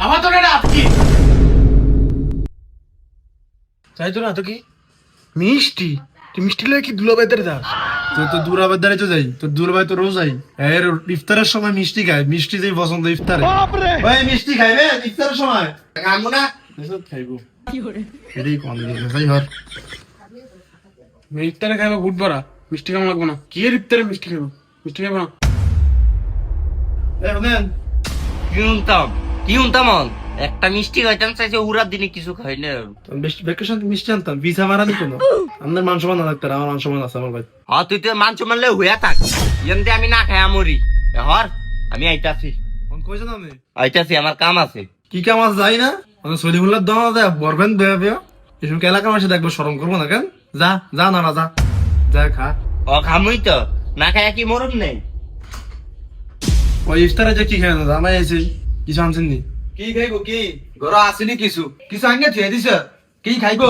আমার তো এটা আটকি তাই তো না তো কি মিষ্টি তুই মিষ্টি লয়ে কি দুলাভাইদের যাস? তো তো দুলাভাইয়ের দ্বারাই তো যাই, তো দুলাভাই তো রোজাই, এর ইফতারের সময় মিষ্টি খায়, মিষ্টি যেই পছন্দ ইফতারে। ভাই মিষ্টি খাইবে ইফতারের সময়? খাবো না এসব খাইবো এটাই কম দিন ভাই হর। ইফতারে খাইবো বুট ভরা মিষ্টি খাওয়া লাগবো না। কি এর ইফতারে মিষ্টি খাবো? মিষ্টি খাবো না। শুনেন কি শুনতাম একটা মিষ্টি খাইতাম চাইছে উড়ার দিনে কিছু খাই না। ভ্যাকেশন মিষ্টি আনতাম, ভিসা মারানি কোনো আপনার মান সম্মান না ডাক্তার, আমার মান সম্মান আছে আমার ভাই। হ্যাঁ তুই তো মাংস মারলে হইয়া থাক, এমনি আমি না খাই মরি। হর আমি আইতাছি কইছেন আপনি আইতাছি, আমার কাম আছে। কি কাম আছে যাই না, সলিমুল্লাহ দোয়া দেয় বরবেন বেয়া বেয়া এসব এলাকার মাসে দেখবো শরম করবো না কেন? যা যা না যা যা খা। ও খামুই তো না খাই কি মরম নেই। ওই ইফতারে যে কি খাই না জামাই আছে কিছু আনছেন নি? কি খাইবো? কি ঘর আসেনি কিছু কিছু আগে থুয়ে দিছ? কি খাইবো?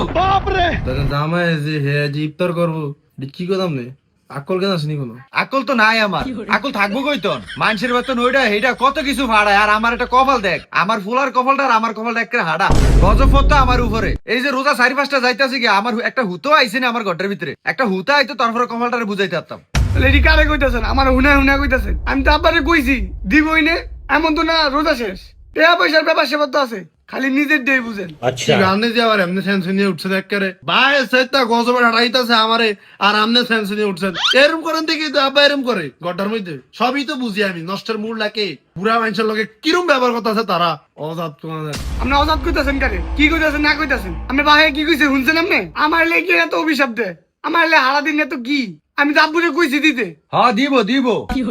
তাহলে জামাই যে হে যে ইফতার করবো এটা কি করতাম নে, আকল কেন আসেনি কোনো? আকল তো নাই আমার, আকল থাকবো কইতন। মানুষের বেতন ওইটা এইটা কত কিছু ভাড়ায়, আর আমার একটা কপাল দেখ, আমার ফুলার কপালটা আর আমার কপালটা একটা হাড়া গজফত তো আমার উপরে। এই যে রোজা 4-5টা যাইতাছি কি, আমার একটা হুতো আইছে না আমার ঘরের ভিতরে, একটা হুতা আইতো তারপরে কপালটারে বুঝাইতে পারতাম। লেডি কারে কইতাছেন? আমার হুনা হুনা কইতাছেন? আমি তো আব্বারে কইছি দিবই নে, এমন তো না রোজা শেষ। টাকা পয়সার ব্যাপার সেবার তো আছে, খালি নিজের ডে বুঝেন। ঠিক আমনে যে আবার এমনি সেন্স নিয়ে উঠছে দেখ করে ভাই সেটা গজবে হাঁটাইতাছে আমারে, আর আমনে সেন্স নিয়ে উঠছেন এরম করেন দেখি তো আব্বা এরম করে গড্ডার মধ্যে। সবই তো বুঝি আমি, নষ্টের মূল লাগে বুড়া মানুষের লগে কিরম ব্যবহার করতে আছে তারা অজাত তোমাদের। আপনি অজাত কইতাছেন কারে? কি কইতাছেন না কইতাছেন? আপনি বাহে কি কইছে শুনছেন? আপনি আমার লেগে এত অভিশাপ দে, আমার লে হারা দিন এত কি? আমি তো আব্বুরে কইছি দিতে। হ্যাঁ দিব দিব,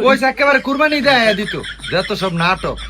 ওই একেবারে কুরবানি দেয় দিত, যত সব নাটক।